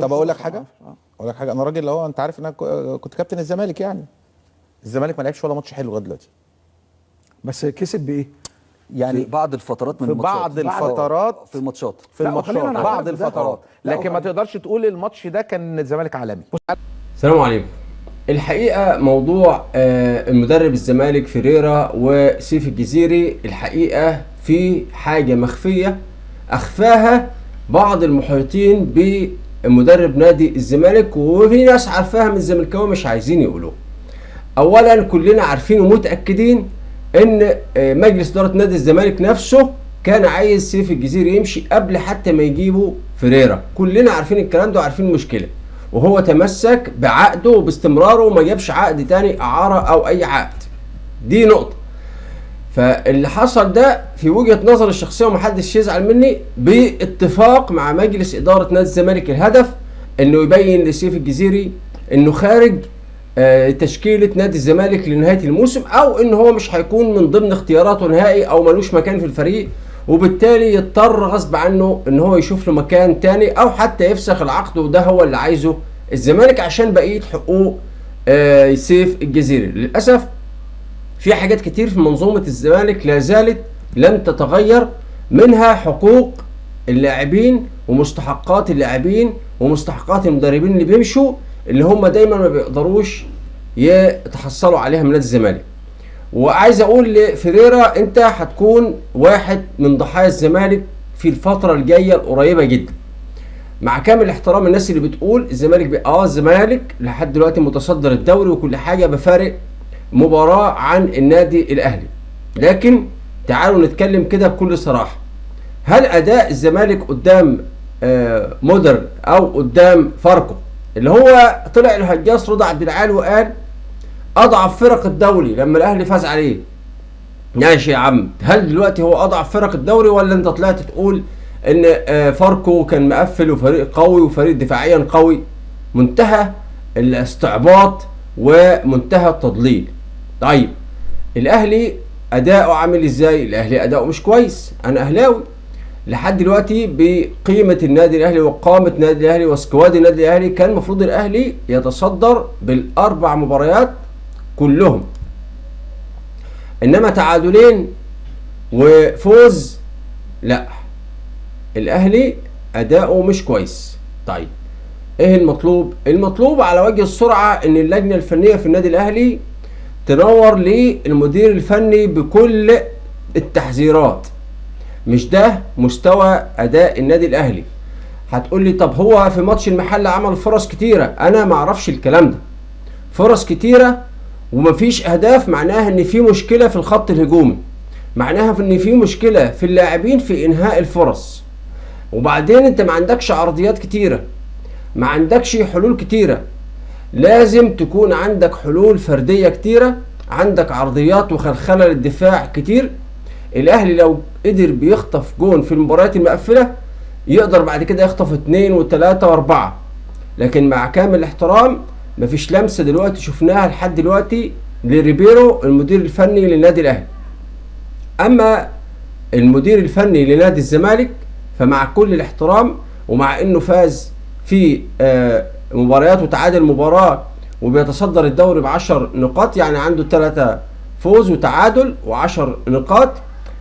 طب اقول لك حاجه، انا راجل اللي هو انت عارف ان انا كنت كابتن الزمالك يعني. الزمالك ما لعبش ولا ماتش حلو لغايه دلوقتي. بس كسب بايه؟ يعني في بعض الفترات من في الماتشات، بعض الفترات في الماتشات بعض ده. الفترات، لكن ما تقدرش تقول الماتش ده كان الزمالك عالمي. السلام عليكم. الحقيقة موضوع المدرب الزمالك فيريرا وسيف الجزيري، الحقيقة في حاجة مخفية أخفاها بعض المحيطين بمدرب نادي الزمالك، وفي ناس عارفاها من الزملكاويه مش عايزين يقولوه. أولا كلنا عارفين ومتأكدين إن مجلس إدارة نادي الزمالك نفسه كان عايز سيف الجزيري يمشي قبل حتى ما يجيبوا فيريرا. كلنا عارفين الكلام ده وعارفين المشكلة، وهو تمسك بعقده وباستمراره وما جابش عقد تاني اعاره او اي عقد. دي نقطة. فاللي حصل ده في وجهة نظر الشخصية ومحدش يزعل مني، باتفاق مع مجلس إدارة نادي الزمالك، الهدف انه يبين لسيف الجزيري انه خارج تشكيلة نادي الزمالك لنهاية الموسم، او ان هو مش هيكون من ضمن اختياراته نهائي او ملوش مكان في الفريق، وبالتالي يضطر غصب عنه ان هو يشوف له مكان تاني او حتى يفسخ العقد، وده هو اللي عايزه الزمالك عشان بقية حقوق سيف الجزيري. للأسف في حاجات كتير في منظومة الزمالك لا زالت لم تتغير، منها حقوق اللاعبين ومستحقات اللاعبين ومستحقات المدربين اللي بيمشوا، اللي هم دايما ما بيقدروش يتحصلوا عليها من نادي الزمالك. وعايز اقول لفيريرا انت هتكون واحد من ضحايا الزمالك في الفترة الجاية القريبة جدا. مع كامل احترام الناس اللي بتقول الزمالك الزمالك لحد دلوقتي متصدر الدوري وكل حاجة بفارق مباراة عن النادي الاهلي، لكن تعالوا نتكلم كده بكل صراحة. هل اداء الزمالك قدام مودرن او قدام فاركو، اللي هو طلع الهجاص رضا عبد العال وقال اضعف فرق الدوري لما الاهلي فاز عليه؟ ماشي يا عم، هل دلوقتي هو اضعف فرق الدوري، ولا انت طلعت تقول ان فاركو كان مقفل وفريق قوي وفريق دفاعيا قوي؟ منتهى الاستعباط ومنتهى التضليل. طيب الاهلي اداؤه عامل ازاي؟ الاهلي اداؤه مش كويس. انا اهلاوي لحد دلوقتي، بقيمة النادي الاهلي وقامة النادي الاهلي وسكواد النادي الاهلي كان المفروض الاهلي يتصدر بالاربع مباريات كلهم، انما تعادلين وفوز لا، الاهلي اداؤه مش كويس. طيب ايه المطلوب؟ المطلوب على وجه السرعة ان اللجنة الفنية في النادي الاهلي تنور للمدير الفني بكل التحذيرات. مش ده مستوى اداء النادي الاهلي. هتقول لي طب هو في ماتش المحلة عمل فرص كتيرة. انا ما اعرفش الكلام ده. فرص كتيرة ومفيش اهداف معناها ان في مشكلة في الخط الهجومي، معناها ان في مشكلة في اللاعبين في انهاء الفرص. وبعدين انت ما عندكش عرضيات كتيرة، ما عندكش حلول كتيرة. لازم تكون عندك حلول فردية كتيرة، عندك عرضيات وخلخلة للدفاع كتير. الاهلي لو قدر بيخطف جون في المباريات المقفلة يقدر بعد كده يخطف 2 و3 و4، لكن مع كامل الاحترام مفيش لمسة دلوقتي شفناها لحد دلوقتي لريبيرو المدير الفني للنادي الاهلي. اما المدير الفني لنادي الزمالك فمع كل الاحترام، ومع انه فاز في مباريات وتعادل مباراة وبيتصدر الدوري ب10 نقاط، يعني عنده 3 فوز وتعادل و10 نقاط،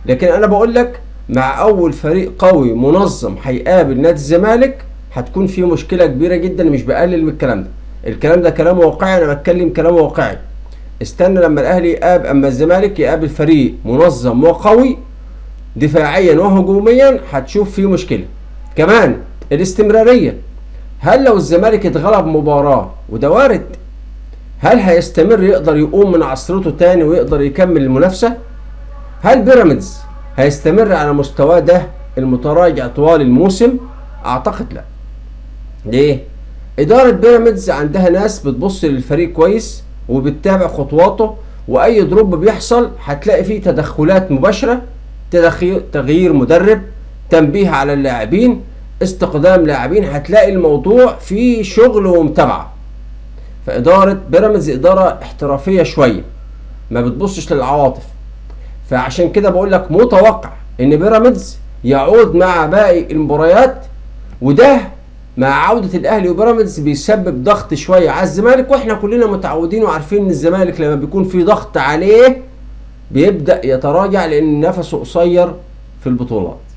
لكن انا بقول لك مع اول فريق قوي منظم هيقابل نادي الزمالك هتكون في مشكلة كبيرة جدا. مش بقلل من الكلام ده، الكلام ده كلام واقعي، انا بتكلم كلام واقعي. استنى لما الاهلي اما الزمالك يقابل فريق منظم وقوي دفاعيا وهجوميا هتشوف فيه مشكلة. كمان الاستمرارية، هل لو الزمالك اتغلب مباراة وده وارد، هل هيستمر يقدر يقوم من عصرته تاني ويقدر يكمل المنافسة؟ هل بيراميدز هيستمر على مستواه ده المتراجع طوال الموسم؟ اعتقد لا. ليه؟ ادارة بيراميدز عندها ناس بتبص للفريق كويس وبتتابع خطواته، واي دروب بيحصل هتلاقي فيه تدخلات مباشرة، تغيير مدرب، تنبيه على اللاعبين، استقدام لاعبين، هتلاقي الموضوع فيه شغل ومتابعة. فإدارة بيراميدز إدارة احترافية شوية، ما بتبصش للعواطف. فعشان كده بقول لك متوقع ان بيراميدز يعود مع باقي المباريات، وده مع عودة الاهلي وبيراميدز بيسبب ضغط شوية على الزمالك، واحنا كلنا متعودين وعارفين ان الزمالك لما بيكون في ضغط عليه بيبدأ يتراجع لان نفسه قصير في البطولات.